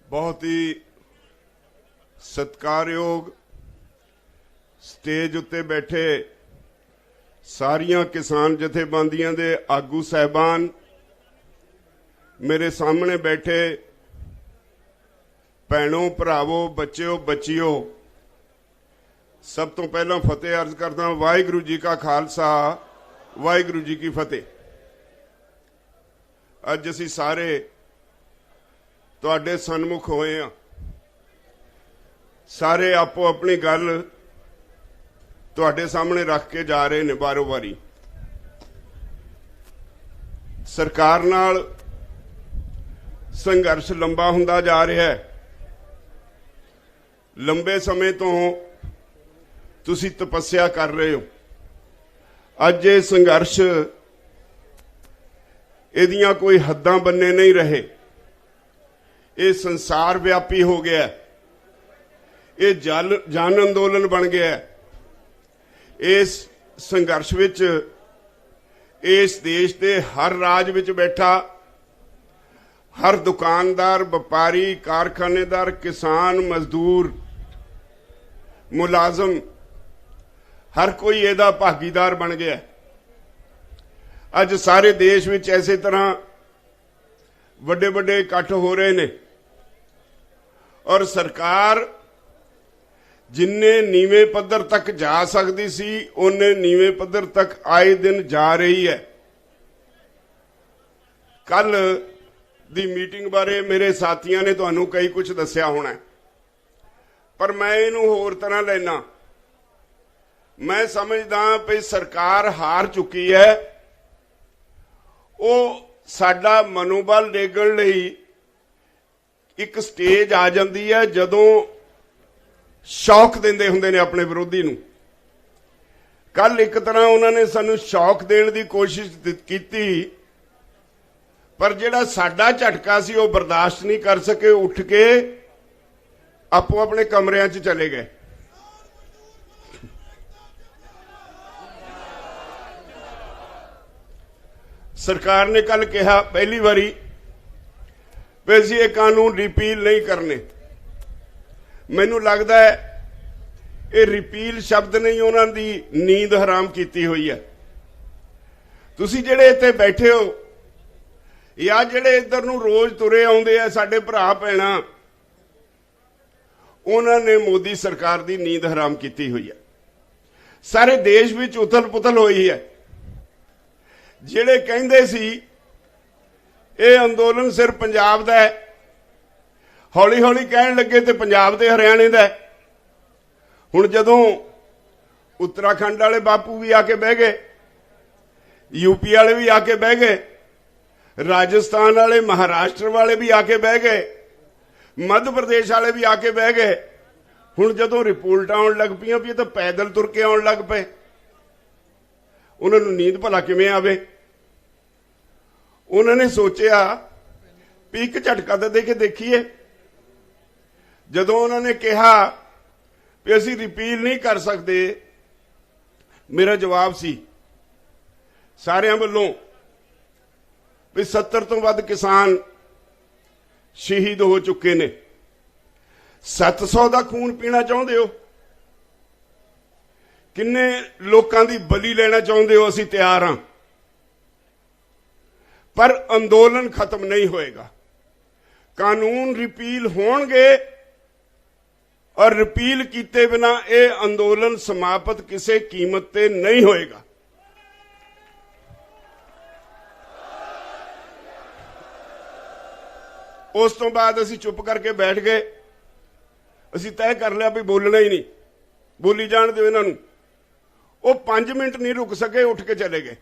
बहुत ही सत्कारयोग स्टेज उत्ते बैठे सारियां किसान जथेबंदियां दे आगू साहबान, मेरे सामने बैठे भैनों भरावो बच्चों बच्चियों, सब तो पहला फतेह अर्ज करदा वाहिगुरू जी का खालसा वाहिगुरू जी की फतेह। अज असीं सारे तुहाडे सन्मुख होए हैं, सारे आपो अपनी गल तुहाडे सामने रख के जा रहे ने बारो बारी। सरकार नाल संघर्ष लंबा हुंदा जा रहा है। लंबे समय तो तुसी तपस्या कर रहे हो। अज ये संघर्ष इहदियां कोई हद्दां बन्ने नहीं रहे, ये संसार व्यापी हो गया, ये जन अंदोलन बन गया। इस संघर्ष विच इस देश के हर राज विच बैठा हर दुकानदार, व्यापारी, कारखानेदार, किसान, मजदूर, मुलाजम, हर कोई इहदा भागीदार बन गया। अज सारे देश विच इसे तरह बड़े बड़े इकट्ठ हो रहे ने और सरकार जिन्ने नीवे पद्धर तक जा सकती सी उन्ने नीवे पद्धर तक आए दिन जा रही है। कल दी मीटिंग बारे मेरे साथियों ने तुहानू कई कुछ दस्या होना है, पर मैं इनू होर तरह लेना। मैं समझदा भी सरकार हार चुकी है। वो साडा मनोबल डेगण लई एक स्टेज आ जाती है जदों शौक देंदे हुंदे ने अपने विरोधी नूं। कल एक तरह उन्होंने सानू शौक देने की कोशिश की, पर जिहड़ा साडा झटका सी वो बर्दाश्त नहीं कर सके, उठ के आपो अपने कमरियां च चले गए। सरकार ने कल कहा पहली बारी भी असीं ये कानून रिपील नहीं करने। मैनू लगता है ये रिपील शब्द नहीं उन्हां दी नींद हराम की हुई है। तुसीं जिहड़े इत्थे बैठे हो या जिहड़े इधर नूं रोज तुरे आउंदे आ साडे भरा भैणां, उन्होंने मोदी सरकार की नींद हराम की हुई है। सारे देश विच उथल पुथल हुई है। जिहड़े कहिंदे सी ये अंदोलन सिर्फ पंजाब दा है, हौली हौली कहण लगे तो पंजाब ते हरियाणे दा है। हुण जदों उत्तराखंड वाले बापू भी आके बह गए, यूपी वाले भी आके बह गए, राजस्थान वाले, महाराष्ट्र वाले भी आके बह गए, मध्य प्रदेश वाले भी आके बह गए। हुण जदों रिपोर्ट आउण लग पईआं भी तो पैदल तुर के आउण लग पे, उन्होंने नींद भला किवें आवे। उन्होंने सोचा भी एक झटका तो दे के देखिए। जदों उन्होंने कहा भी असीं रिपील नहीं कर सकते, मेरा जवाब सी सारियां वल्लों भी 70 तो वध किसान शहीद हो चुके ने। 700 का खून पीना चाहते हो? किन्ने लोकां दी बलि लेना चाहते हो? असीं तैयार हां, पर अंदोलन खत्म नहीं होएगा। कानून रिपील होणगे और रिपील किए बिना यह अंदोलन समाप्त किसी कीमत ते नहीं होएगा। उस तो बाद असीं चुप करके बैठ गए। असीं तय कर लिया भी बोलना ही नहीं, बोली जाण दिओ इन्हां नूं। वो 5 मिनट नहीं रुक सके, उठ के चले गए।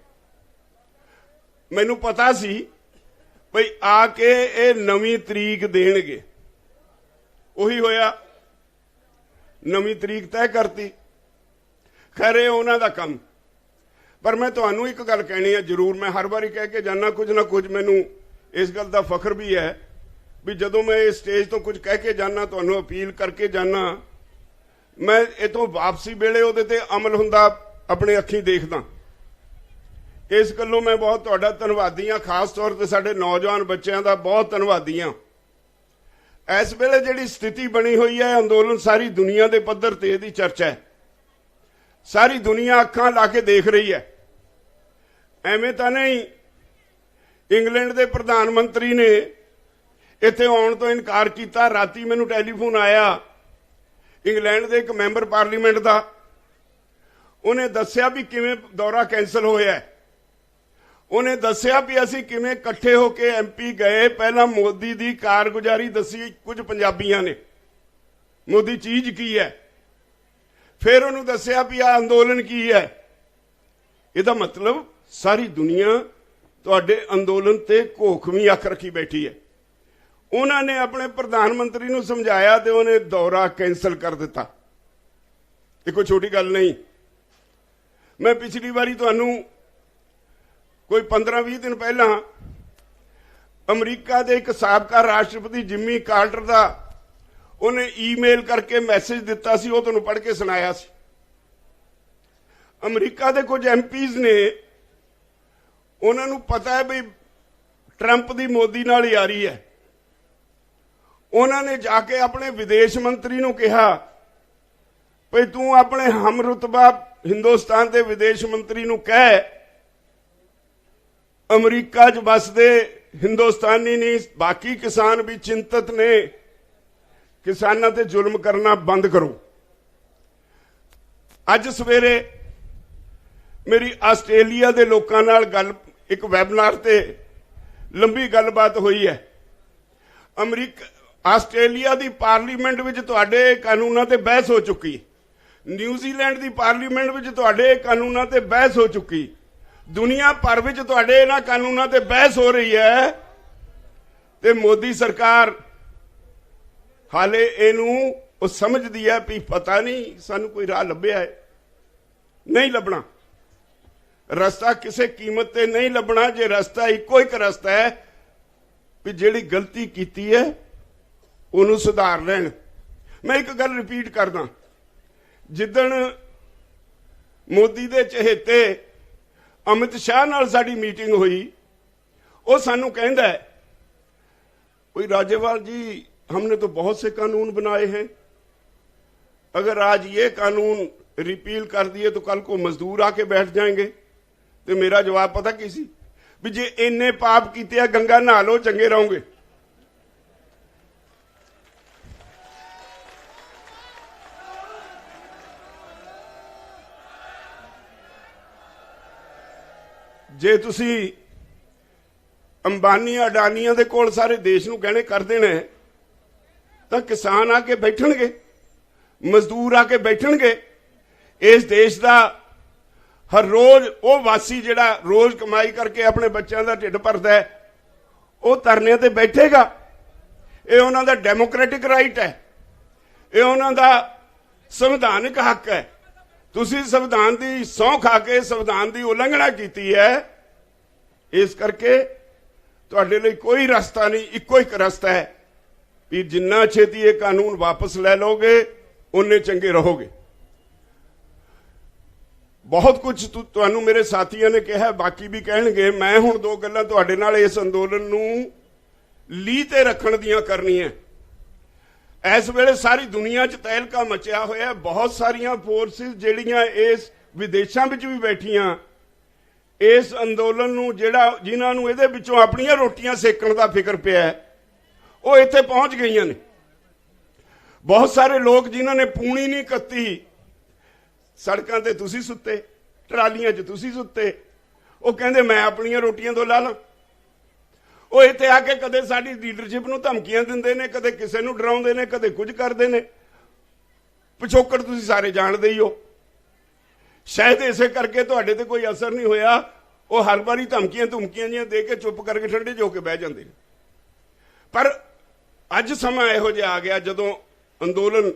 मैनू पता सी भाई आके ये नवीं तरीक देणगे। उही होया, नवीं तरीक तय करती। खैर ये उन्हां दा काम। पर मैं तुहानू एक गल कहनी है, जरूर मैं हर बारी कह के जाना कुछ ना कुछ, मैनू इस गल का फख्र भी है भी जदों मैं इस स्टेज तो कुछ कह के जाना, तुहानू अपील करके जाना, मैं इतों वापसी वेले उहदे ते अमल हुंदा अपने अखीं देखदा। इस गल्लों मैं बहुत तुहाडा धन्नवादी हाँ, खास तौर पर साडे नौजवान बच्चों का बहुत धन्नवादी हाँ। इस वेले जिहड़ी स्थिति बनी हुई है अंदोलन सारी दुनिया के पद्धर ते इहदी चर्चा है, सारी दुनिया अखां ला के देख रही है। एवें तां नहीं इंग्लैंड के प्रधानमंत्री ने इत्थे आउण तो इनकार किया। राती मैनूं टैलीफोन आया इंग्लैंड के एक मैंबर पार्लीमेंट का, उन्हें दस्सिया भी किवें दौरा कैंसल होया है। उन्हें दस्सिया भी असीं किवें इकट्ठे होके MP गए। पहला मोदी की कारगुजारी दसी कुछ पंजाबियों ने, मोदी चीज की है, फिर उन्होंने दस्सिया भी आ अंदोलन की है। इसका मतलब सारी दुनिया तुहाडे अंदोलन ते घोखवीं अख रखी बैठी है। उन्होंने अपने प्रधानमंत्री नूं समझाया तो उन्हें दौरा कैंसल कर दिता। ये कोई छोटी गल नहीं। मैं पिछली बारी तुहानूं कोई 15-20 दिन पहला अमरीका के एक साबका राष्ट्रपति जिमी कार्टर का उन्हें ईमेल करके मैसेज दिता सी, वो तुहानूं पढ़ के सुनाया सी। अमरीका के कुछ MPs ने उन्होंने पता है भी ट्रंप की मोदी नाल यारी है। उन्होंने जाके अपने विदेश मंत्री नूं कहा भाई तू अपने हम रुतबा हिंदुस्तान के विदेश मंत्री नूं कह अमरीका च बसदे हिंदुस्तानी नहीं बाकी किसान भी चिंतित ने, किसानां ते जुल्म करना बंद करो। अज सवेरे मेरी आस्ट्रेलिया के लोगों नाल गल एक वैबनार ते लंबी गलबात हुई है। आस्ट्रेलिया की पार्लीमेंट विच तुहाडे कानूनां ते बहस हो चुकी, न्यूजीलैंड की पार्लीमेंट विच तुहाडे कानूनां ते बहस हो चुकी, दुनिया भर विच तुहाडे इन्हां कानूनां ते बहस हो रही है। ते मोदी सरकार हाले इहनूं समझदी है भी पता नहीं सानूं कोई राह लभ्या है, नहीं लभना रस्ता किसी कीमत ते नहीं लभना। जे रस्ता इको एक रस्ता है भी जिहड़ी गलती कीती है उन्होंने सुधार लैण। मैं एक गल रिपीट करदा, जिदण मोदी दे चहेते अमित शाह नाल साडी मीटिंग हुई, वो सानू कहंदा है कोई राजेवाल जी हमने तो बहुत से कानून बनाए हैं, अगर आज ये कानून रिपील कर दिए तो कल को मजदूर आके बैठ जाएंगे। तो मेरा जवाब पता की सी भी जे इन्ने पाप कीते गंगा नहा लो चंगे रहोगे। जे तुसी अंबानी अडानिया दे कोल सारे देश नूं गहने कर देना है तो किसान आके बैठणगे, मजदूर आके बैठणगे। इस देश का हर रोज वो वासी जिहड़ा रोज कमाई करके अपने बच्चों का ढिड भरदा है वो धरने ते बैठेगा। ये उन्हां दा डेमोक्रेटिक राइट है, ये उन्हां दा संविधानिक हक है। तुसी संविधान की सौं खा के संविधान की उलंघना की है, इस करके तुहाडे लई कोई रास्ता नहीं, इको एक रास्ता है भी जिन्ना छेती ये कानून वापस ले लोगे उन्ने चंगे रहोगे। बहुत कुछ तुहानू मेरे साथियों ने कहा, बाकी भी कहणगे। मैं हुण दो गल्लां तुहाडे नाल इस अंदोलन नूं लीह ते रखण दियां करनियां। इस वेले सारी दुनिया च तहलका मचिया होया, बहुत सारियां फोर्सिस जिहड़ियां इस विदेशां विच भी बैठियां इस अंदोलन नूं जिन्हां नूं इहदे विचों अपणियां रोटियां सेकण दा फिकर पिया वो इत्थे पहुंच गईयां ने। बहुत सारे लोग जिन्हां ने पूणी नहीं कत्ती सड़कों ते तुसी सुत्ते, ट्रालियां च तुसी सुत्ते, वो कहंदे मैं अपणियां रोटियां तो ला ला। वो इत्थे आके कदे साडी लीडरशिप नूं धमकियां दिंदे ने, कदे किसे नूं डराउंदे ने, कदे कुछ करदे ने। पिछोकड़ तुसी सारे जाणदे ही हो। शायद इसे करके तुहाडे ते कोई असर नहीं होया, वो हर बारी धमकियां जिहियां दे के चुप करके ठंडे जो के बह जांदे ने। पर अज समा इहो जिहा आ गया जदों अंदोलन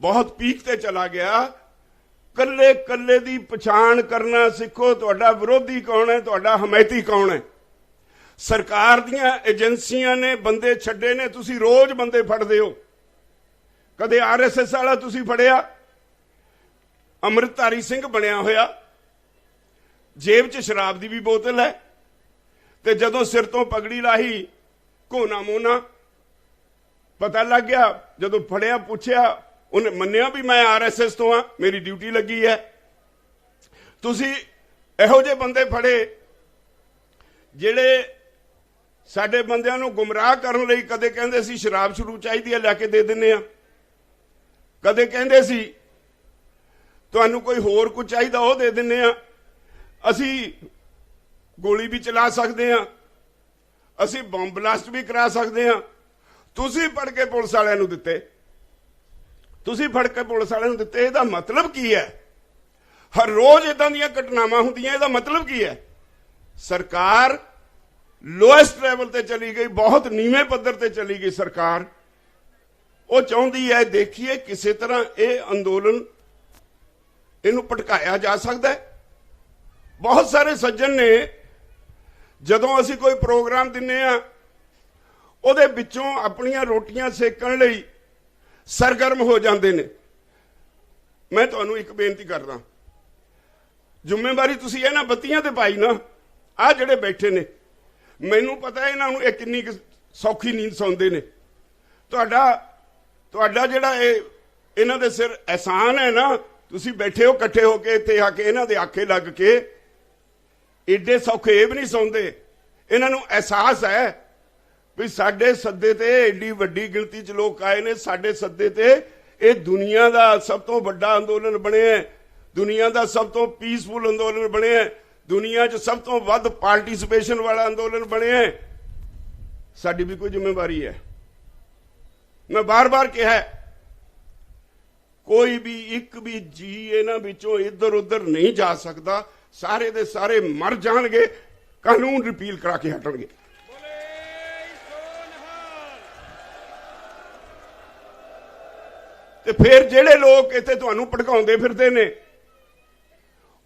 बहुत पीक ते चला गया। कल्ले कल्ले दी पछाण करना सिखो, तुहाडा विरोधी कौन है, तुहाडा हमायती कौन है। सरकार दीयां एजेंसियां ने बंदे छड्डे ने, तुसी रोज बंदे फड़दे हो। कदे RSS वाला तुसी फड़िया, अमृतधारी सिंह बनिया होया, जेब च शराब दी भी बोतल है, ते जदों सिर तो पगड़ी लाही घोना मोना पता लग गया जदों फड़िया पूछया उन्हें मन्निया भी मैं RSS तो हाँ, मेरी ड्यूटी लगी है। तुसी इहो जे बंदे फड़े जिहड़े साडे बंदियां नूं गुमराह करन लई कदे कहंदे सी शराब शुरू चाहिदी है लैके दे दिंदे आ, कदे कहंदे सी तुहानूं कोई होर कुछ चाहिदा वो दे दिंदे आ, असी गोली भी चला सकते हैं, असी बम ब्लास्ट भी करा सकते हैं। तुसी फड़ के पुलिस वालियां नूं दित्ते, तुसी फड़ के पुलिस वालियां नूं दित्ते, इहदा मतलब की है? हर रोज इदां दीयां घटनावां हुंदियां, इहदा मतलब की है? सरकार लोएस्ट लैवल ते चली गई, बहुत नीवें पद्धर ते चली गई सरकार। वो चाहुंदी है देखिए किसी तरह ये अंदोलन इनू भटकाया जा सकता है। बहुत सारे सज्जन ने जदों असी कोई प्रोग्राम दिन्ने आ उहदे विचों अपनियां रोटियां सेकण लई सरगर्म हो जाते हैं। मैं तुहानूं एक बेनती करदा, जिम्मेवारी तुसीं इन्हां बत्तियां ते पाई ना, आ जिहड़े बैठे ने, मैनूं पता इन्हां नूं किन्नी सौखी नींद सौंदे ने। तुहाडा जिहड़ा इन्हां दे सिर एहसान है ना, तुसीं बैठे हो इकट्ठे होके इत्थे आके इन्हां दे आखे लग के एडे सौखे ये भी नहीं सौंदे। इन्हां नूं एहसास है भी साडे सद्दे ते एडी वड्डी गिणती च लोग आए ने, साडे सद्दे ते ये दुनिया का सब तो वड्डा अंदोलन बने है, दुनिया का सब तो पीसफुल अंदोलन बने है, दुनिया च सब तो वध पार्टिसिपेशन वाला अंदोलन बने है। साडी भी कोई जिम्मेवारी है। मैं बार बार कहा है, कोई भी एक भी जी इन्हां विचों इधर उधर नहीं जा सकता, सारे दे सारे मर जाणगे, कानून रिपील करा के हटणगे। ते फिर जिहड़े लोग इत्थे तुहानूं भड़काउंदे फिरदे ने,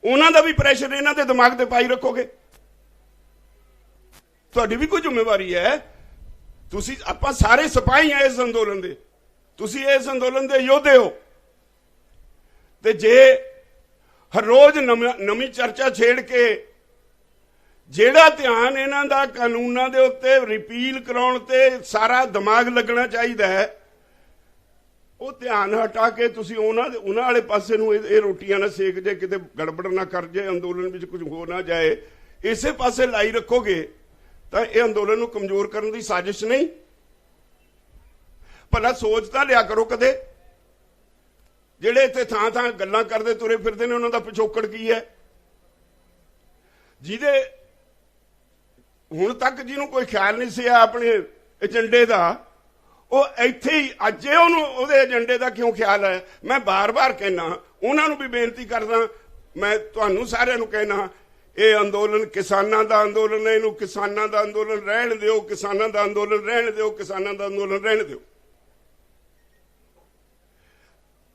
उन्हां दा भी प्रैशर इन्हां दे दिमाग ते पाई रखोगे। तुहाडी भी कोई जिम्मेवारी है। तुसीं आपां सारे सिपाही हैं इस अंदोलन दे, तुसीं इस अंदोलन दे योद्धे हो। ते जे हर रोज नवी चर्चा छेड़ के जेड़ा ध्यान इन्हां दा कानूनां दे उत्ते रिपील कराउण ते सारा दिमाग लगना चाहिए है, वो ध्यान हटा के तुसीं उन्हां वाले पासे नूं ये रोटियां ना सेक जे, किते गड़बड़ ना कर जे, अंदोलन विच कुछ हो ना जाए, इसे पासे लाई रखोगे तो ये अंदोलन नूं कमजोर करने की साजिश नहीं। भला सोच तां लिया करो कदे, ਜਿਹੜੇ ਇੱਥੇ ਥਾਂ ਥਾਂ ਗੱਲਾਂ ਕਰਦੇ ਤੁਰੇ ਫਿਰਦੇ ਨੇ ਉਹਨਾਂ ਦਾ ਪਿਛੋਕੜ ਕੀ ਹੈ? ਜਿਹਦੇ ਹੁਣ ਤੱਕ ਜਿਹਨੂੰ ਕੋਈ ਖਿਆਲ ਨਹੀਂ ਸੀ ਆਪਣੇ ਏਜੰਡੇ ਦਾ, ਉਹ ਇੱਥੇ ਹੀ ਅੱਜ ਉਹਨੂੰ ਉਹਦੇ ਏਜੰਡੇ ਦਾ ਕਿਉਂ ਖਿਆਲ ਹੈ? ਮੈਂ ਬਾਰ-ਬਾਰ ਕਹਿਣਾ, ਉਹਨਾਂ ਨੂੰ ਵੀ ਬੇਨਤੀ ਕਰਦਾ, ਮੈਂ ਤੁਹਾਨੂੰ ਸਾਰਿਆਂ ਨੂੰ ਕਹਿਣਾ, ਇਹ ਅੰਦੋਲਨ ਕਿਸਾਨਾਂ ਦਾ ਅੰਦੋਲਨ ਹੈ, ਇਹਨੂੰ ਕਿਸਾਨਾਂ ਦਾ ਅੰਦੋਲਨ ਰਹਿਣ ਦਿਓ, ਕਿਸਾਨਾਂ ਦਾ ਅੰਦੋਲਨ ਰਹਿਣ ਦਿਓ, ਕਿਸਾਨਾਂ ਦਾ ਅੰਦੋਲਨ ਰਹਿਣ ਦਿਓ।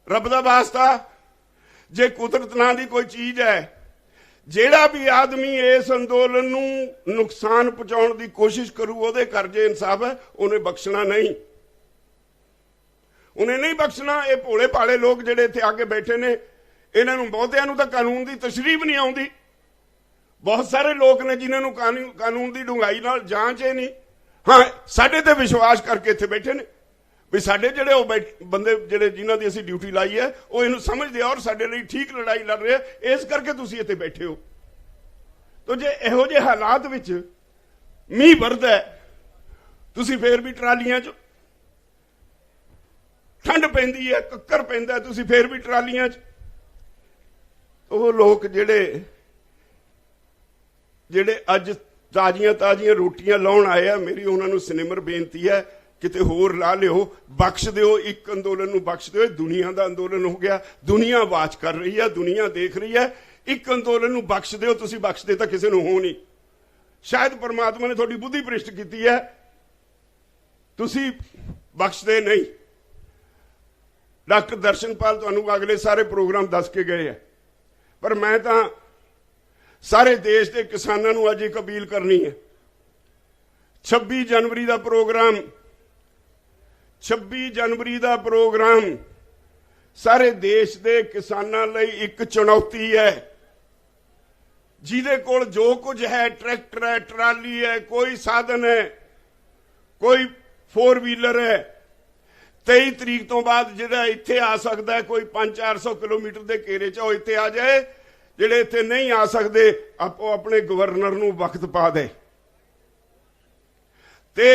रब दा वास्ता जे कुदरत नां दी कोई चीज है, जेड़ा भी आदमी इस अंदोलन नूं नुकसान पहुंचाउण दी कोशिश करू, ओहदे घर जे इंसाफ है, उन्हें बख्शना नहीं, उन्हें नहीं बख्शना। ये भोले भाले लोग जेड़े इत्थे आके बैठे ने, इन्हां नूं बहुतिआं नूं तां कानून दी तशरीह भी नहीं आउंदी। बहुत सारे लोग ने जिन्हां नूं कानून दी डूंघाई नाल जांच है नहीं, हाँ साडे ते विश्वास करके इत्थे बैठे ने भी साडे जिहड़े बंदे जिहड़े जिन्हां दी असीं ड्यूटी लाई है, वो इहनूं समझदे और साडे लई ठीक लड़ाई लड़ रहे, इस करके तुसीं इत्थे बैठे हो। तो जे इहो जे हालात विच मींह वरदा है, तुसीं फिर भी ट्रालियां च, ठंड पैंदी है, कक्कर पैंदा, तुसीं फिर भी ट्रालियां च। ਉਹ ਲੋਕ ਜਿਹੜੇ ਅੱਜ ਤਾਜ਼ੀਆਂ ਰੋਟੀਆਂ ਲਾਉਣ ਆਏ ਆ, ਮੇਰੀ ਉਹਨਾਂ ਨੂੰ ਸਿਨੇਮਰ ਬੇਨਤੀ ਹੈ, ਕਿਤੇ ਹੋਰ ਲਾ ਲਿਓ, ਬਖਸ਼ ਦਿਓ, ਇੱਕ ਅੰਦੋਲਨ ਨੂੰ ਬਖਸ਼ ਦਿਓ। ਦੁਨੀਆ ਦਾ ਅੰਦੋਲਨ ਹੋ ਗਿਆ, ਦੁਨੀਆ ਆਵਾਜ਼ ਕਰ ਰਹੀ ਹੈ, ਦੁਨੀਆ ਦੇਖ ਰਹੀ ਹੈ, ਇੱਕ ਅੰਦੋਲਨ ਨੂੰ ਬਖਸ਼ ਦਿਓ। ਤੁਸੀਂ ਬਖਸ਼ਦੇ ਤਾਂ ਕਿਸੇ ਨੂੰ ਹੋ ਨਹੀਂ, ਸ਼ਾਇਦ ਪਰਮਾਤਮਾ ਨੇ ਤੁਹਾਡੀ ਬੁੱਧੀ ਭ੍ਰਿਸ਼ਟ ਕੀਤੀ ਹੈ, ਤੁਸੀਂ ਬਖਸ਼ਦੇ ਨਹੀਂ। ਡਾਕਟਰ ਦਰਸ਼ਨਪਾਲ ਤੁਹਾਨੂੰ ਅਗਲੇ ਸਾਰੇ ਪ੍ਰੋਗਰਾਮ ਦੱਸ ਕੇ ਗਏ ਹੈ, पर मैं तो सारे देश के किसानों को अज एक अपील करनी है। 26 जनवरी का प्रोग्राम, 26 जनवरी का प्रोग्राम सारे देश के किसानों लई एक चुनौती है। जिहदे कोल जो कुछ है, ट्रैक्टर है, ट्राली है, कोई साधन है, कोई 4 व्हीलर है, 23 ਤਰੀਕ ਤੋਂ ਬਾਅਦ ਜਿਹੜਾ ਇੱਥੇ ਆ ਸਕਦਾ ਕੋਈ 500-400 ਕਿਲੋਮੀਟਰ ਦੇ ਘੇਰੇ 'ਚ ਉਹ ਇੱਥੇ ਆ ਜਾਏ। ਜਿਹੜੇ ਇੱਥੇ ਨਹੀਂ ਆ ਸਕਦੇ ਆਪੋ ਆਪਣੇ ਗਵਰਨਰ ਨੂੰ ਵਕਤ ਪਾ ਦੇ। ਤੇ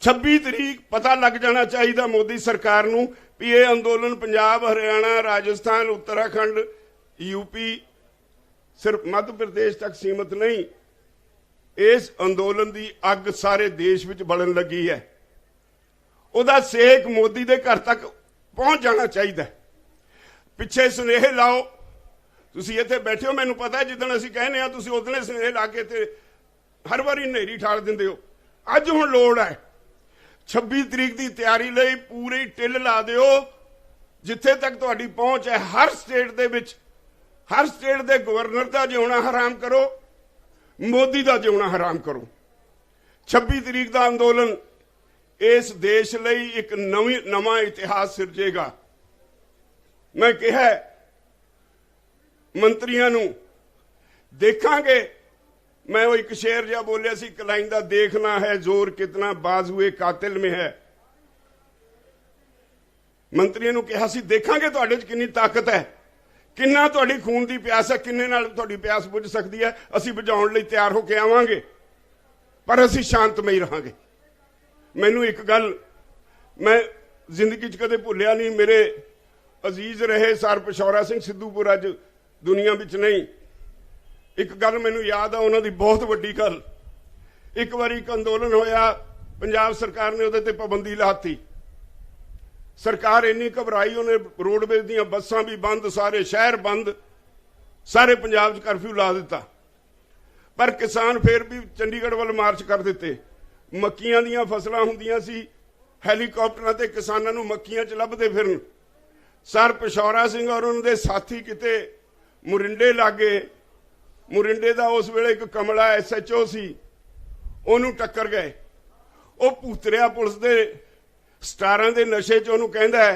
26 ਤਰੀਕ ਪਤਾ ਲੱਗ ਜਾਣਾ ਚਾਹੀਦਾ ਮੋਦੀ ਸਰਕਾਰ ਨੂੰ ਵੀ ਇਹ ਅੰਦੋਲਨ ਪੰਜਾਬ, ਹਰਿਆਣਾ, ਰਾਜਸਥਾਨ, ਉੱਤਰਾਖੰਡ, यूपी, सिर्फ मध्य प्रदेश तक सीमित नहीं, इस अंदोलन की अग सारे देश में बलन लगी है। उहदा सेक मोदी के घर तक पहुंच जाना चाहिए। पिछे सुनेहे लाओ, तुसीं इत्थे बैठे हो, मैनूं पता है जिद्दण असीं कहने तुसीं उदणे सुनेहे ला के ते हर वारी नेरी ठाल दिंदे हो। अज हुण लोड़ है 26 तरीक की तैयारी लई पूरी टिल ला दिओ। जिथे तक तुहाडी पहुंच है हर स्टेट दे विच, हर स्टेट दे गवर्नर का जिउणा हराम करो, मोदी का जिउणा हराम करो। 26 तरीक का अंदोलन इस देश लई एक नवा इतिहास सिरजेगा। मैं कहा मंत्रियों नूं देखांगे, मैं वो एक शेर जिहा बोलिया सी कलाइन दा, देखना है जोर कितना बाजुए कातिल में है। मंत्रियों नूं कहा सी देखांगे तुहाडे च कितनी ताकत है, किन्ना तुहाडी खून की प्यास है, किन्ने नाल तुहाडी प्यास बुझ सकती है। असीं बुझाउण लई तैयार होके आवांगे, पर असीं शांतमई रहांगे। मैनूं एक गल मैं जिंदगी च कदे भुलिया नहीं, मेरे अजीज रहे सर पिशौरा सिंह सिद्धूपुर अज दुनिया विच नहीं। एक गल मैनूं याद आ, उन्हां दी बहुत वड्डी गल। एक बारी एक अंदोलन होया, पंजाब सरकार ने उहदे ते पाबंदी लाती। सरकार इन्नी घबराई, उन्हें रोडवेज दी बसां भी बंद, सारे शहर बंद, सारे पंजाब च कर्फ्यू ला दिता। पर किसान फिर भी चंडीगढ़ वाल मार्च कर दिते। मक्कियां दीयां फसलां हुंदियां सी, हैलीकॉप्टरां ते किसानां नूं मक्कियां च लभदे फिरन। सर पिशौरा सिंह और उन्हां दे साथी किते मुरिंडे लागे। मुरिंडे दा उस वेले एक कमला SHO सी, उहनूं टक्कर गए। वो भूतरिया पुलिस दे स्टारां दे नशे च उहनूं कहंदा है,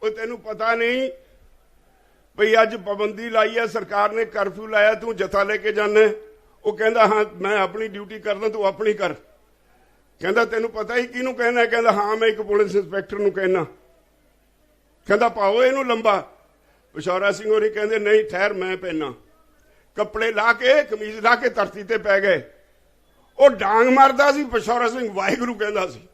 वो तैनूं पता नहीं भई अज पाबंदी लाई है सरकार ने, कर्फ्यू लाया, तू जथा लेके जाना। वो कहंदा हाँ मैं अपनी ड्यूटी करदा, तू अपनी कर। कहंदा तैनूं पता ही किहनूं कहना? कहंदा हाँ मैं एक पुलिस इंस्पैक्टर नूं कहना। कहंदा पाओ इहनूं लंबा। पिशौरा सिंह होरी कहंदे नहीं ठहर मैं पहना। कपड़े ला के कमीज ला के धरती ते पै गए। वो डांग मारदा सी, पिशौरा सिंह वाहिगुरू कहंदा सी।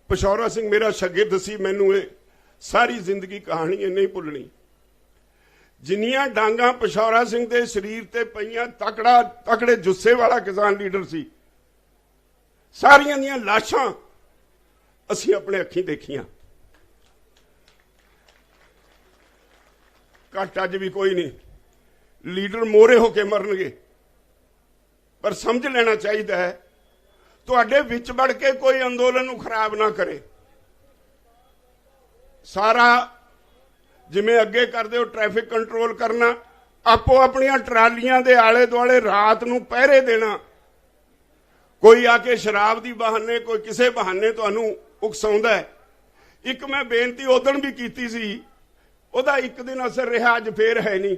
पिशौरा सिंह मेरा शागिर्द सी, मैनूं ये सारी जिंदगी कहानी नहीं भुलनी। जिन्नियां डांगा पिशौरा सिंह के शरीर ते पईयां, तकड़ा तकड़े जुस्से वाला किसान लीडर सी, सारियां दियां लाशां असीं अपने अखीं देखियां। घट अज भी कोई नहीं, लीडर मोहरे होके मरनगे, पर समझ लेना चाहिए है तुहाडे विच वड़ के कोई अंदोलन नूं खराब ना करे। सारा जिमें अगे करदे हो ट्रैफिक कंट्रोल करना, आपो अपनियां ट्रालियां दे आले दुआले रात नूं पहरे देना। कोई आके शराब दी बहाने, कोई किसे बहाने तुहानूं उकसाउंदा है। एक मैं बेनती उदण भी कीती सी, उहदा एक दिन असर रहा, अज फेर है नहीं।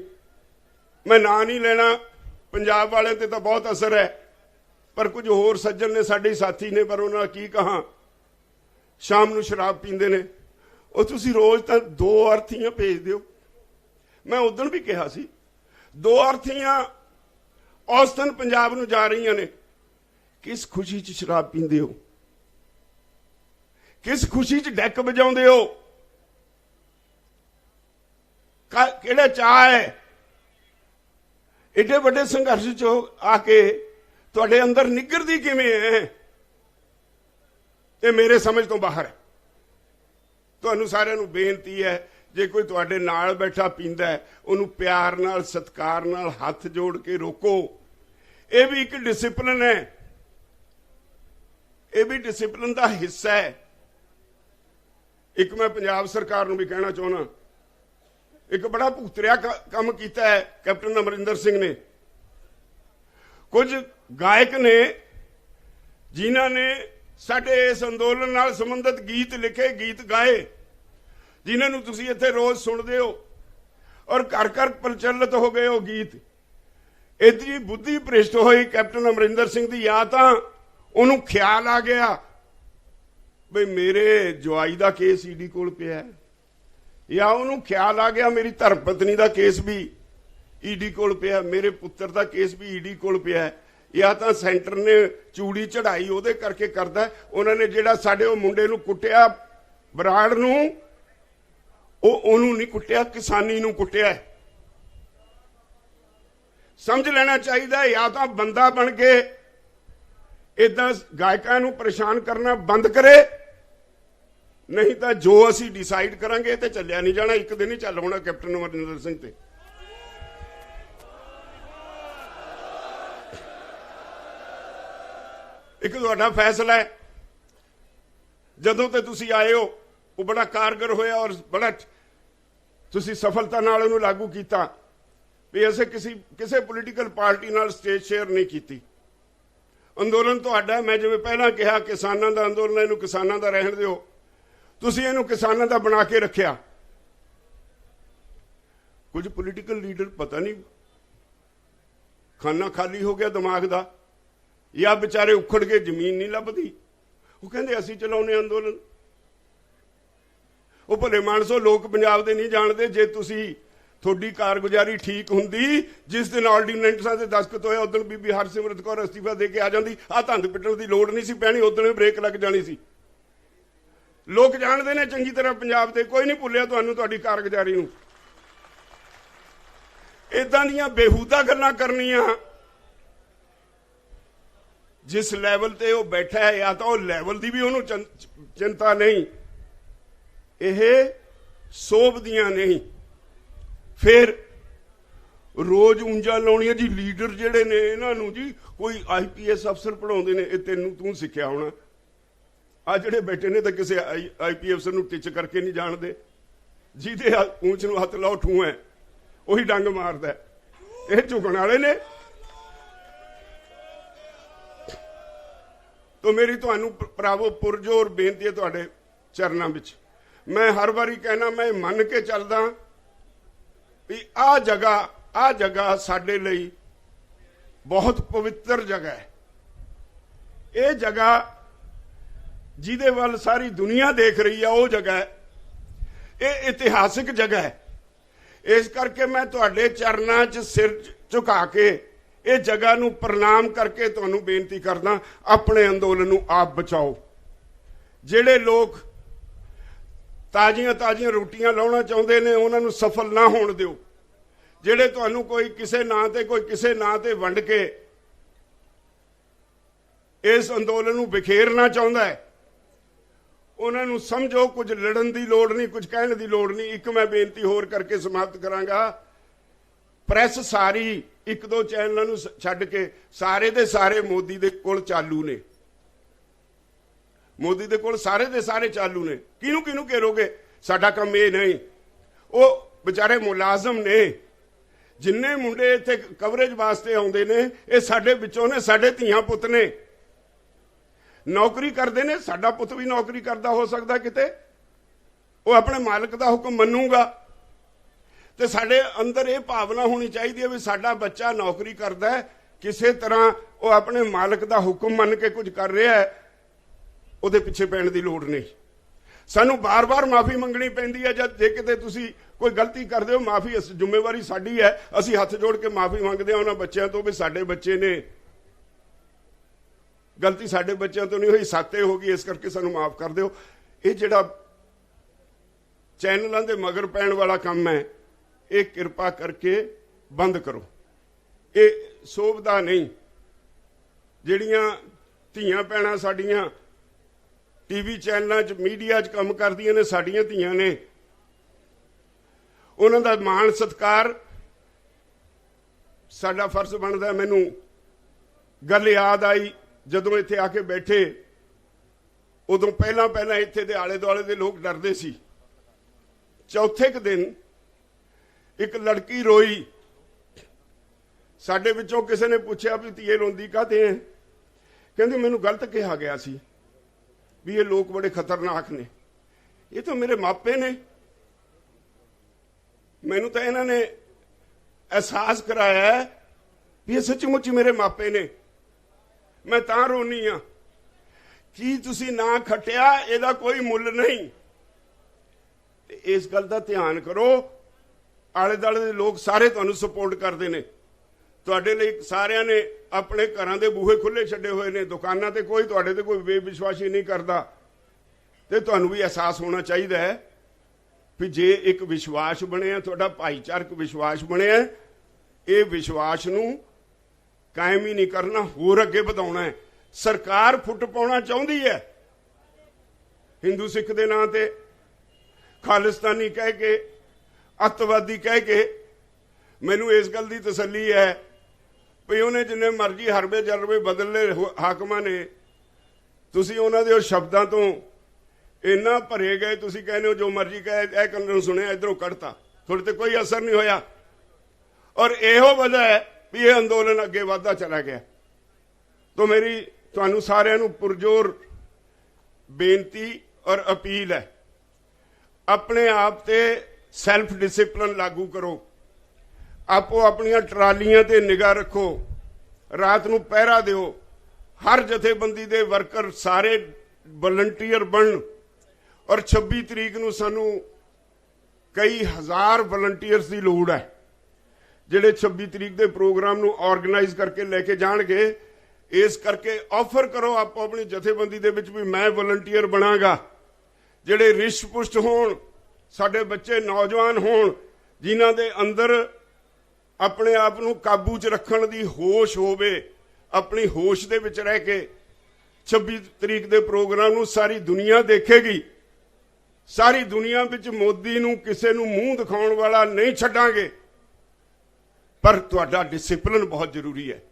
मैं ना नहीं लेना, पंजाब वाले ते तां बहुत असर है, पर कुछ होर सज्जन ने, साडे साथी ने, पर उन्हां की कहां, शाम नूं शराब पींदे ने। ਉਹ ਤੁਸੀਂ रोज़ तो 2 अर्थीਆਂ भेज दिओ। मैं उदण भी कहा सी 2 अर्थीਆਂ औसतन पंजाब नूं जा रही ने। किस खुशी च शराब पींदे हो, किस खुशी च डैक बजाउंदे हो, किहड़े चाह है? एडे वड्डे संघर्ष च आके तुहाडे अंदर निगरदी किवें है? ये मेरे समझ तो बाहर है। तुहानूं सारिਆਂ ਨੂੰ बेनती है, जे कोई तुहाडे नाल बैठा पींदा है, उहनूं प्यार नाल, सत्कार नाल हथ जोड़ के रोको। ये भी एक डिसिपलिन है, ये भी डिसिपलिन का हिस्सा है। एक मैं पंजाब सरकार नूं भी कहना चाहुंदा, एक बड़ा भूतरिया काम कीता है कैप्टन अमरिंदर सिंह ने। कुछ गायक ने जिन्हां ने साडे इस अंदोलन नाल संबंधित गीत लिखे, गीत गाए, जिन्हां नूं तुसीं इत्थे रोज़ सुणदे हो। ਔਰ ਘਰ ਘਰ ਪ੍ਰਚਲਿਤ ਹੋ ਗਏ ਉਹ ਗੀਤ। ਇਤਨੀ ਬੁੱਧੀ ਭ੍ਰਿਸ਼ਟ ਹੋਈ ਕੈਪਟਨ ਅਮਰਿੰਦਰ ਸਿੰਘ ਦੀ। ਜਾਂ ਤਾਂ ਉਹਨੂੰ ਖਿਆਲ ਆ ਗਿਆ ਬਈ ਮੇਰੇ ਜਵਾਈ ਦਾ ਕੇਸ ਈਡੀ ਕੋਲ ਪਿਆ, ਜਾਂ ਉਹਨੂੰ ਖਿਆਲ ਆ ਗਿਆ ਮੇਰੀ ਧਰਮ ਪਤਨੀ ਦਾ ਕੇਸ ਵੀ ਈਡੀ ਕੋਲ ਪਿਆ, ਮੇਰੇ ਪੁੱਤਰ ਦਾ ਕੇਸ ਵੀ ਈਡੀ ਕੋਲ ਪਿਆ, ਜਾਂ ਤਾਂ ਸੈਂਟਰ ਨੇ ਚੂੜੀ ਚੜਾਈ ਉਹਦੇ ਕਰਕੇ ਕਰਦਾ। ਉਹਨਾਂ ਨੇ ਜਿਹੜਾ ਸਾਡੇ ਉਹ ਮੁੰਡੇ ਨੂੰ ਕੁੱਟਿਆ ਬਰਾੜ ਨੂੰ, ਉਹਨੂੰ ਨਹੀਂ ਕੁੱਟਿਆ, ਕਿਸਾਨੀ ਨੂੰ ਕੁੱਟਿਆ। ਸਮਝ ਲੈਣਾ ਚਾਹੀਦਾ। ਜਾਂ ਤਾਂ ਬੰਦਾ ਬਣ ਕੇ ਇਦਾਂ ਗਾਇਕਾਂ ਨੂੰ ਪਰੇਸ਼ਾਨ ਕਰਨਾ ਬੰਦ ਕਰੇ, ਨਹੀਂ ਤਾਂ ਜੋ ਅਸੀਂ ਡਿਸਾਈਡ ਕਰਾਂਗੇ ਤੇ ਚੱਲਿਆ ਨਹੀਂ ਜਾਣਾ। ਇੱਕ ਦਿਨ ਹੀ ਚੱਲ ਹੋਣਾ ਕੈਪਟਨ ਅਮਰਿੰਦਰ ਸਿੰਘ ਤੇ। ਇੱਕ ਤੁਹਾਡਾ ਫੈਸਲਾ ਹੈ, ਜਦੋਂ ਤੇ ਤੁਸੀਂ ਆਏ ਹੋ ਉਹ ਬੜਾ ਕਾਰਗਰ ਹੋਇਆ ਔਰ ਬੜਾ ਤੁਸੀਂ ਸਫਲਤਾ ਨਾਲ ਉਹਨੂੰ ਲਾਗੂ ਕੀਤਾ ਵੀ ਅਸੀਂ ਕਿਸੇ ਪੋਲੀਟੀਕਲ ਪਾਰਟੀ ਨਾਲ ਸਟੇਜ ਸ਼ੇਅਰ ਨਹੀਂ ਕੀਤੀ। ਅੰਦੋਲਨ ਤੁਹਾਡਾ, ਮੈਂ ਜਿਵੇਂ ਪਹਿਲਾਂ ਕਿਹਾ ਕਿਸਾਨਾਂ ਦਾ ਅੰਦੋਲਨ, ਇਹਨੂੰ ਕਿਸਾਨਾਂ ਦਾ ਰਹਿਣ ਦਿਓ, ਤੁਸੀਂ ਇਹਨੂੰ ਕਿਸਾਨਾਂ ਦਾ ਬਣਾ ਕੇ ਰੱਖਿਆ। ਕੁਝ ਪੋਲੀਟੀਕਲ ਲੀਡਰ ਪਤਾ ਨਹੀਂ ਖਾਨਾ ਖਾਲੀ ਹੋ ਗਿਆ ਦਿਮਾਗ ਦਾ, ਜਾਂ ਵਿਚਾਰੇ ਉਖੜ ਕੇ ਜ਼ਮੀਨ ਨਹੀਂ ਲੱਭਦੀ, ਉਹ ਕਹਿੰਦੇ ਅਸੀਂ ਚਲਾਉਨੇ ਅੰਦੋਲਨ। ਉਹ ਭਲੇ ਮਾਨਸੋ, ਲੋਕ ਪੰਜਾਬ ਦੇ ਨਹੀਂ ਜਾਣਦੇ। ਜੇ ਤੁਸੀਂ ਤੁਹਾਡੀ ਕਾਰਗੁਜ਼ਾਰੀ ਠੀਕ ਹੁੰਦੀ, ਜਿਸ ਦਿਨ ਆਰਡੀਨੈਂਸਾਂ ਦੇ ਦਸਤਖਤ ਹੋਇਆ ਉਦੋਂ ਬੀਬੀ ਹਰਸਿਮਰਤ ਕੌਰ ਅਸਤੀਫਾ ਦੇ ਕੇ ਆ ਜਾਂਦੀ, ਆਹ ਧੰਦ ਪਿੱਟਣ ਦੀ ਲੋੜ ਨਹੀਂ ਸੀ ਪੈਣੀ, ਉਦੋਂ ਹੀ ਬ੍ਰੇਕ ਲੱਗ ਜਾਣੀ ਸੀ। ਲੋਕ ਜਾਣਦੇ ਨੇ ਚੰਗੀ ਤਰ੍ਹਾਂ ਪੰਜਾਬ ਦੇ, ਕੋਈ ਨਹੀਂ ਭੁੱਲਿਆ ਤੁਹਾਨੂੰ ਤੁਹਾਡੀ ਕਾਰਗੁਜ਼ਾਰੀ ਨੂੰ। ਇਦਾਂ ਦੀਆਂ ਬੇਹੂਦਾ ਗੱਲਾਂ ਕਰਨੀਆਂ, ਜਿਸ ਲੈਵਲ ਤੇ ਉਹ ਬੈਠਾ ਹੈ, ਜਾਂ ਤਾਂ ਉਹ ਲੈਵਲ ਦੀ ਵੀ ਉਹਨੂੰ ਚਿੰਤਾ ਨਹੀਂ, ਇਹ ਸੋਭਦੀਆਂ ਨਹੀਂ। ਫਿਰ ਰੋਜ਼ ਉਂਝਾ ਲਾਉਣੀਆਂ ਜੀ। ਲੀਡਰ ਜਿਹੜੇ ਨੇ ਇਹਨਾਂ ਨੂੰ ਜੀ ਕੋਈ IPS ਅਫਸਰ ਪੜਾਉਂਦੇ ਨੇ, ਇਹ ਤੂੰ ਸਿੱਖਿਆ ਹੋਣਾ। ਆ ਜਿਹੜੇ ਬੈਠੇ ਨੇ ਤਾਂ ਕਿਸੇ IPS ਨੂੰ ਟਿਚ ਕਰਕੇ ਨਹੀਂ ਜਾਣਦੇ। ਜਿਹਦੇ ਪੂੰਛ ਨੂੰ ਹੱਥ ਲਾਓ ਠੂ ਹੈ, ਉਹੀ ਡੰਗ ਮਾਰਦਾ। ਇਹ ਝੁਕਣ ਵਾਲੇ ਨੇ। ਤੋ ਮੇਰੀ ਤੁਹਾਨੂੰ ਭਰਾਵੋ ਪੁਰਜੋਰ ਬੇਨਤੀ ਹੈ ਤੁਹਾਡੇ ਚਰਨਾਂ ਵਿੱਚ। ਮੈਂ ਹਰ ਵਾਰੀ ਕਹਿਣਾ, ਮੈਂ ਮੰਨ ਕੇ ਚੱਲਦਾ ਵੀ ਆਹ ਜਗ੍ਹਾ ਸਾਡੇ ਲਈ ਬਹੁਤ ਪਵਿੱਤਰ ਜਗ੍ਹਾ ਹੈ। ਇਹ ਜਗ੍ਹਾ ਜਿਹਦੇ ਵੱਲ ਸਾਰੀ ਦੁਨੀਆ ਦੇਖ ਰਹੀ ਹੈ, ਉਹ ਜਗ੍ਹਾ ਹੈ, ਇਹ ਇਤਿਹਾਸਿਕ ਜਗ੍ਹਾ ਹੈ। ਇਸ ਕਰਕੇ ਮੈਂ ਤੁਹਾਡੇ ਚਰਨਾਂ 'ਚ ਸਿਰ ਝੁਕਾ ਕੇ ਇਹ ਜਗ੍ਹਾ ਨੂੰ ਪ੍ਰਣਾਮ ਕਰਕੇ ਤੁਹਾਨੂੰ ਬੇਨਤੀ ਕਰਦਾ, ਆਪਣੇ ਅੰਦੋਲਨ ਨੂੰ ਆਪ ਬਚਾਓ। ਜਿਹੜੇ ਲੋਕ ਤਾਜ਼ੀਆਂ ਰੋਟੀਆਂ ਲਾਉਣਾ ਚਾਹੁੰਦੇ ਨੇ, ਉਹਨਾਂ ਨੂੰ ਸਫਲ ਨਾ ਹੋਣ ਦਿਓ। ਜਿਹੜੇ ਤੁਹਾਨੂੰ ਕੋਈ ਕਿਸੇ ਨਾਂ ਤੇ ਕੋਈ ਕਿਸੇ ਨਾਂ ਤੇ ਵੰਡ ਕੇ ਇਸ ਅੰਦੋਲਨ ਨੂੰ ਬਿਖੇਰਨਾ ਚਾਹੁੰਦਾ ਹੈ, ਉਹਨਾਂ ਨੂੰ ਸਮਝੋ ਕੁਝ ਲੜਨ ਦੀ ਲੋੜ ਨਹੀਂ, ਕੁਝ ਕਹਿਣ ਦੀ ਲੋੜ ਨਹੀਂ। ਇੱਕ ਮੈਂ ਬੇਨਤੀ ਹੋਰ ਕਰਕੇ ਸਮਾਪਤ ਕਰਾਂਗਾ। ਪ੍ਰੈਸ ਸਾਰੀ, ਇੱਕ ਦੋ ਚੈਨਲਾਂ ਨੂੰ ਛੱਡ ਕੇ ਸਾਰੇ ਦੇ ਸਾਰੇ ਮੋਦੀ ਦੇ ਕੋਲ ਚਾਲੂ ਨੇ। ਮੋਦੀ ਦੇ ਕੋਲ ਸਾਰੇ ਦੇ ਸਾਰੇ ਚਾਲੂ ਨੇ। ਕਿਹਨੂੰ ਘੇਰੋਗੇ? ਸਾਡਾ ਕੰਮ ਇਹ ਨਹੀਂ। ਉਹ ਵਿਚਾਰੇ ਮੁਲਾਜ਼ਮ ਨੇ, ਜਿੰਨੇ ਮੁੰਡੇ ਇੱਥੇ ਕਵਰੇਜ ਵਾਸਤੇ ਆਉਂਦੇ ਨੇ, ਇਹ ਸਾਡੇ ਵਿੱਚੋਂ ਨੇ, ਸਾਡੇ ਧੀਆਂ ਪੁੱਤ ਨੇ, ਨੌਕਰੀ ਕਰਦੇ ਨੇ। ਸਾਡਾ ਪੁੱਤ ਵੀ ਨੌਕਰੀ ਕਰਦਾ ਹੋ ਸਕਦਾ ਕਿਤੇ, ਉਹ ਆਪਣੇ ਮਾਲਕ ਦਾ ਹੁਕਮ ਮੰਨੂਗਾ। ਤੇ ਸਾਡੇ ਅੰਦਰ ਇਹ ਭਾਵਨਾ ਹੋਣੀ ਚਾਹੀਦੀ ਹੈ ਵੀ ਸਾਡਾ ਬੱਚਾ ਨੌਕਰੀ ਕਰਦਾ ਹੈ, ਕਿਸੇ ਤਰ੍ਹਾਂ ਉਹ ਆਪਣੇ ਮਾਲਕ ਦਾ ਹੁਕਮ ਮੰਨ ਕੇ ਕੁਝ ਕਰ ਰਿਹਾ ਹੈ, ਉਹਦੇ ਪਿੱਛੇ ਪੈਣ ਦੀ ਲੋੜ ਨਹੀਂ। ਸਾਨੂੰ ਬਾਰ-ਬਾਰ ਮਾਫੀ ਮੰਗਣੀ ਪੈਂਦੀ ਹੈ ਜਦ ਜੇ ਕਿਤੇ ਤੁਸੀਂ ਕੋਈ ਗਲਤੀ ਕਰਦੇ ਹੋ। ਮਾਫੀ ਜ਼ਿੰਮੇਵਾਰੀ ਸਾਡੀ ਹੈ, ਅਸੀਂ ਹੱਥ ਜੋੜ ਕੇ ਮਾਫੀ ਮੰਗਦੇ ਹਾਂ ਉਹਨਾਂ ਬੱਚਿਆਂ ਤੋਂ ਵੀ ਸਾਡੇ ਬੱਚੇ ਨੇ, ਗਲਤੀ ਸਾਡੇ ਬੱਚਿਆਂ ਤੋਂ ਨਹੀਂ ਹੋਈ, ਸਾਤੇ ਹੋ ਗਈ, ਇਸ ਕਰਕੇ ਸਾਨੂੰ ਮਾਫ ਕਰ ਦਿਓ। ਇਹ ਜਿਹੜਾ ਚੈਨਲਾਂ ਦੇ ਮਗਰ ਪੈਣ ਵਾਲਾ ਕੰਮ ਹੈ, ਇਹ ਕਿਰਪਾ ਕਰਕੇ ਬੰਦ ਕਰੋ। ਇਹ ਸੋਭਦਾ ਨਹੀਂ। ਜਿਹੜੀਆਂ ਧੀਆਂ ਭੈਣਾਂ ਸਾਡੀਆਂ ਟੀਵੀ ਚੈਨਲਾਂ 'ਚ ਮੀਡੀਆ 'ਚ ਕੰਮ ਕਰਦੀਆਂ ਨੇ, ਸਾਡੀਆਂ ਧੀਆਂ ਨੇ, ਉਹਨਾਂ ਦਾ ਮਾਣ ਸਤਿਕਾਰ ਸਾਡਾ ਫਰਜ਼ ਬਣਦਾ। ਮੈਨੂੰ ਗੱਲ ਯਾਦ ਆਈ ਜਦੋਂ ਇੱਥੇ ਆ ਕੇ ਬੈਠੇ, ਉਦੋਂ ਪਹਿਲਾਂ ਇੱਥੇ ਦੇ ਆਲੇ ਦੁਆਲੇ ਦੇ ਲੋਕ ਡਰਦੇ ਸੀ। ਚੌਥੇ ਕੁ ਦਿਨ ਇੱਕ ਲੜਕੀ ਰੋਈ। ਸਾਡੇ ਵਿੱਚੋਂ ਕਿਸੇ ਨੇ ਪੁੱਛਿਆ ਵੀ ਧੀਏ ਰੋਂਦੀ ਕਾਹਤੇ ਹੈ? ਕਹਿੰਦੀ ਮੈਨੂੰ ਗਲਤ ਕਿਹਾ ਗਿਆ ਸੀ ਵੀ ਇਹ ਲੋਕ ਬੜੇ ਖਤਰਨਾਕ ਨੇ। ਇਹ ਤਾਂ ਮੇਰੇ ਮਾਪੇ ਨੇ, ਮੈਨੂੰ ਤਾਂ ਇਹਨਾਂ ਨੇ ਅਹਿਸਾਸ ਕਰਾਇਆ ਵੀ ਇਹ ਸੱਚਮੁੱਚ ਮੇਰੇ ਮਾਪੇ ਨੇ। ਮੈਂ ਤਾਂ ਰੋਨੀ ਆ ਕੀ ਤੁਸੀਂ ਨਾ ਖੱਟਿਆ, ਇਹਦਾ ਕੋਈ ਮੁੱਲ ਨਹੀਂ। ਤੇ ਇਸ ਗੱਲ ਦਾ ਧਿਆਨ ਕਰੋ, ਆਲੇ ਦੁਆਲੇ ਦੇ ਲੋਕ ਸਾਰੇ ਤੁਹਾਨੂੰ ਸਪੋਰਟ ਕਰਦੇ ਨੇ। ਤੁਹਾਡੇ ਲਈ ਸਾਰਿਆਂ ਨੇ ਆਪਣੇ ਘਰਾਂ ਦੇ ਬੂਹੇ ਖੁੱਲੇ ਛੱਡੇ ਹੋਏ ਨੇ, ਦੁਕਾਨਾਂ ਤੇ ਕੋਈ ਤੁਹਾਡੇ ਤੇ ਕੋਈ ਬੇਵਿਸ਼ਵਾਸੀ ਨਹੀਂ ਕਰਦਾ। ਤੇ ਤੁਹਾਨੂੰ ਵੀ ਅਹਿਸਾਸ ਹੋਣਾ ਚਾਹੀਦਾ ਹੈ ਵੀ ਜੇ ਇੱਕ ਵਿਸ਼ਵਾਸ ਬਣਿਆ, ਤੁਹਾਡਾ ਭਾਈਚਾਰਕ ਵਿਸ਼ਵਾਸ ਬਣਿਆ, ਇਹ ਵਿਸ਼ਵਾਸ ਨੂੰ ਕਾਇਮ ਹੀ ਨਹੀਂ ਕਰਨਾ, ਹੋਰ ਅੱਗੇ ਵਧਾਉਣਾ ਹੈ। ਸਰਕਾਰ ਫੁੱਟ ਪਾਉਣਾ ਚਾਹੁੰਦੀ ਹੈ ਹਿੰਦੂ ਸਿੱਖ ਦੇ ਨਾਂ ਤੇ, ਖਾਲਿਸਤਾਨੀ ਕਹਿ ਕੇ, ਅੱਤਵਾਦੀ ਕਹਿ ਕੇ। ਮੈਨੂੰ ਇਸ ਗੱਲ ਦੀ ਤਸੱਲੀ ਹੈ ਵੀ ਉਹਨੇ ਜਿੰਨੇ ਮਰਜ਼ੀ ਹਰਬੇ ਜਰਬੇ ਬਦਲ ਲਏ ਹਾਕਮਾਂ ਨੇ, ਤੁਸੀਂ ਉਹਨਾਂ ਦੇ ਉਹ ਸ਼ਬਦਾਂ ਤੋਂ ਇੰਨਾ ਭਰੇ ਗਏ, ਤੁਸੀਂ ਕਹਿੰਦੇ ਹੋ ਜੋ ਮਰਜ਼ੀ ਕਹੇ, ਇਹ ਕੰਨ ਨੂੰ ਸੁਣਿਆ ਇਧਰੋਂ ਕੱਢਤਾ, ਤੁਹਾਡੇ ਤੇ ਕੋਈ ਅਸਰ ਨਹੀਂ ਹੋਇਆ। ਔਰ ਇਹੋ ਵਜ੍ਹਾ ਹੈ ਵੀ ਇਹ ਅੰਦੋਲਨ ਅੱਗੇ ਵਧਦਾ ਚਲਾ ਗਿਆ। तो मेरी ਤੁਹਾਨੂੰ ਸਾਰਿਆਂ ਨੂੰ पुरजोर बेनती और अपील है, अपने आप ते सैल्फ डिसिपलिन लागू करो। आपो अपनियां ट्रालियां ते निगाह रखो, रात नूं पहरा दिओ। हर जथेबंदी दे वर्कर सारे वलंटीयर बन। और 26 तरीक नूं सानू कई हज़ार वलंटीयर्स की लोड़ है जिहड़े 26 तरीक के प्रोग्राम नूं ऑर्गेनाइज करके लेके जाणगे। इस करके ऑफर करो आपो अपनी जथेबंदी दे विच भी मैं वलंटीयर बनांगा, जिहड़े रिश्त पुष्ट होण, साडे बच्चे नौजवान होण, जिन्हां दे अंदर अपने आप नूं काबू च रखण दी होश होवे, अपनी होश दे विच रह के 26 तरीक के प्रोग्राम नूं सारी दुनिया देखेगी। सारी दुनिया विच मोदी नूं किसे नूं मूँह दिखाउण वाला नहीं छड्डांगे, पर तुहाडा डिसिपलिन बहुत जरूरी है।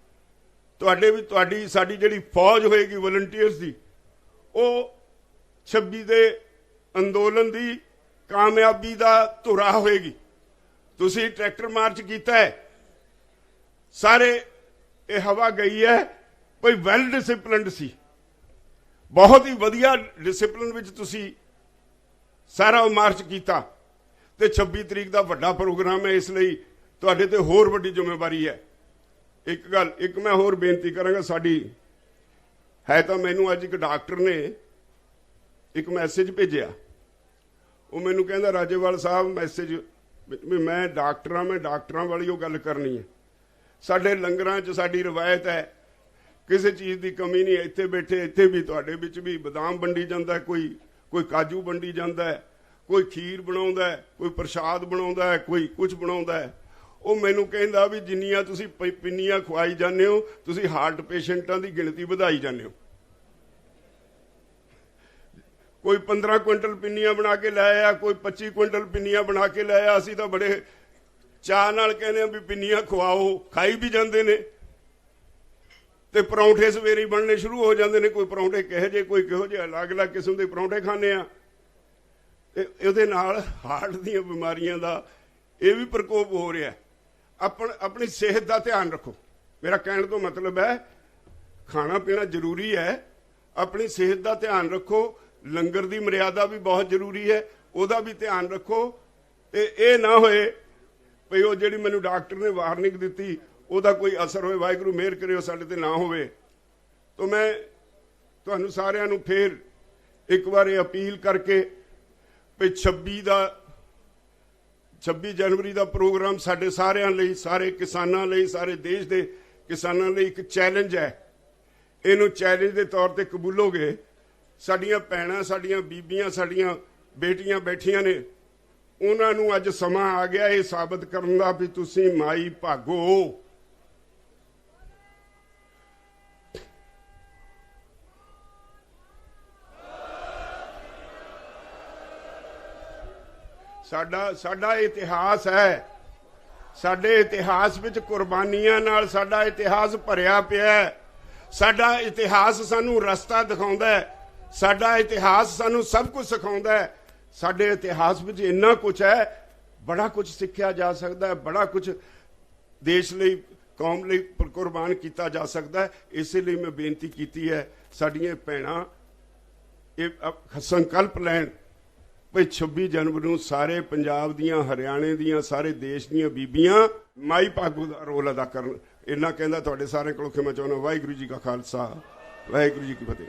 ਤੁਹਾਡੇ ਵੀ ਤੁਹਾਡੀ ਸਾਡੀ ਜਿਹੜੀ ਫੌਜ ਹੋਏਗੀ ਵਲੰਟੀਅਰਸ ਦੀ, ਉਹ 26 ਦੇ ਅੰਦੋਲਨ ਦੀ ਕਾਮਯਾਬੀ ਦਾ ਧੁਰਾ ਹੋਏਗੀ। ਤੁਸੀਂ ਟਰੈਕਟਰ ਮਾਰਚ ਕੀਤਾ ਹੈ, ਸਾਰੇ ਇਹ ਹਵਾ ਗਈ ਹੈ ਕੋਈ ਵੈਲ ਡਿਸਿਪਲਿਨਡ ਸੀ, ਬਹੁਤ ਹੀ ਵਧੀਆ ਡਿਸਿਪਲਿਨ ਵਿੱਚ ਤੁਸੀਂ ਸਾਰਾ ਮਾਰਚ ਕੀਤਾ। ਤੇ 26 ਤਰੀਕ ਦਾ ਵੱਡਾ ਪ੍ਰੋਗਰਾਮ ਹੈ, ਇਸ ਲਈ ਤੁਹਾਡੇ ਤੇ ਹੋਰ ਵੱਡੀ ਜ਼ਿੰਮੇਵਾਰੀ ਹੈ। एक गल एक मैं होर बेनती करांगा, साडी है तो मैनू अज एक डॉक्टर ने एक मैसेज भेजिया, वो मैनू कहंदा राजेवाल साहब मैसेज भी मैं डॉक्टर हाँ, मैं डॉक्टरां वाली वो गल करनी है। साडे लंगरां च साडी रवायत है, किसी चीज़ की कमी नहीं। इत्थे बैठे इत्थे भी तुहाडे विच भी बदाम वंडी जांदा, कोई काजू वंडी जांदा है, कोई खीर बनाउंदा है, कोई प्रसाद बनाउंदा है, कोई कुछ बनाउंदा है। वो मैनू कहंदा भी जिन्नियां तुसीं पिन्नियां खुआई जाने हो, तुसीं हार्ट पेशेंटां दी गिणती वधाई जाने हो। कोई 15 क्विंटल पिन्नियां बना के लाया, कोई 25 क्विंटल पिन्नियां बना के लाया। असीं तां बड़े चाह नाल कहने भी पिन्नियां खुआओ, खाई भी जांदे ने। ते परौंठे सवेरे ही बनने शुरू हो जाते हैं, कोई परौंठे किहो जे कोई किहो जे, अलग अलग किस्म के परौंठे खाने आ। ते इहदे नाल हार्ट दीयां बीमारियां दा ये भी प्रकोप हो रहा है। अपनी सेहत का ध्यान रखो। मेरा कहने तो मतलब है खाना पीना जरूरी है, अपनी सेहत का ध्यान रखो। लंगर की मर्यादा भी बहुत जरूरी है, उसका भी ध्यान रखो। तो ये ना होए भई वो जिहड़ी मैनू डॉक्टर ने वार्निंग दी उसका कोई असर होए, वाहिगुरू मेहर करे साडे ते ना होवे। तो मैं तुहानू सारिआं नू फिर एक बार अपील करके भई 26 जनवरी का प्रोग्राम साडे सारिआं लई, सारे किसानां लई, सारे देश के किसानां लई एक चैलेंज है। इहनूं चैलेंज के तौर पर कबूलोगे। साडियां भैणां, साडियां बीबियां, साडियां बेटियां बैठियां ने, उन्हां नूं अज समा आ गया ये साबित करन दा भी तुसीं माई भागो। साडा इतिहास है, साडे इतिहास विच कुर्बानियां नाल साडा इतिहास भरिया पिया है। साडा इतिहास सानू रस्ता दिखाउंदा है, साडा इतिहास सानू सब कुछ सिखाउंदा है। साडे इतिहास विच इन्ना कुछ है, बड़ा कुछ सीखिया जा सकता है, बड़ा कुछ देश लई कौम लई कुर्बान किया जा सकता है। इसलिए मैं बेनती की है साडियां भैणां ये संकल्प लैण ਭਈ 26 ਜਨਵਰੀ ਨੂੰ ਸਾਰੇ ਪੰਜਾਬ ਦੀਆਂ, ਹਰਿਆਣੇ ਦੀਆਂ, ਸਾਰੇ ਦੇਸ਼ ਦੀਆਂ ਬੀਬੀਆਂ ਮਾਈ ਭਾਗੋ ਦਾ ਰੋਲ ਅਦਾ ਕਰਨ। ਇੰਨਾ ਕਹਿੰਦਾ ਤੁਹਾਡੇ ਸਾਰਿਆਂ ਕੋਲੋਂ ਖਿਮਾ ਚਾਹੁੰਦਾ। ਵਾਹਿਗੁਰੂ ਜੀ ਕਾ ਖਾਲਸਾ, ਵਾਹਿਗੁਰੂ ਜੀ ਕੀ ਫਤਿਹ।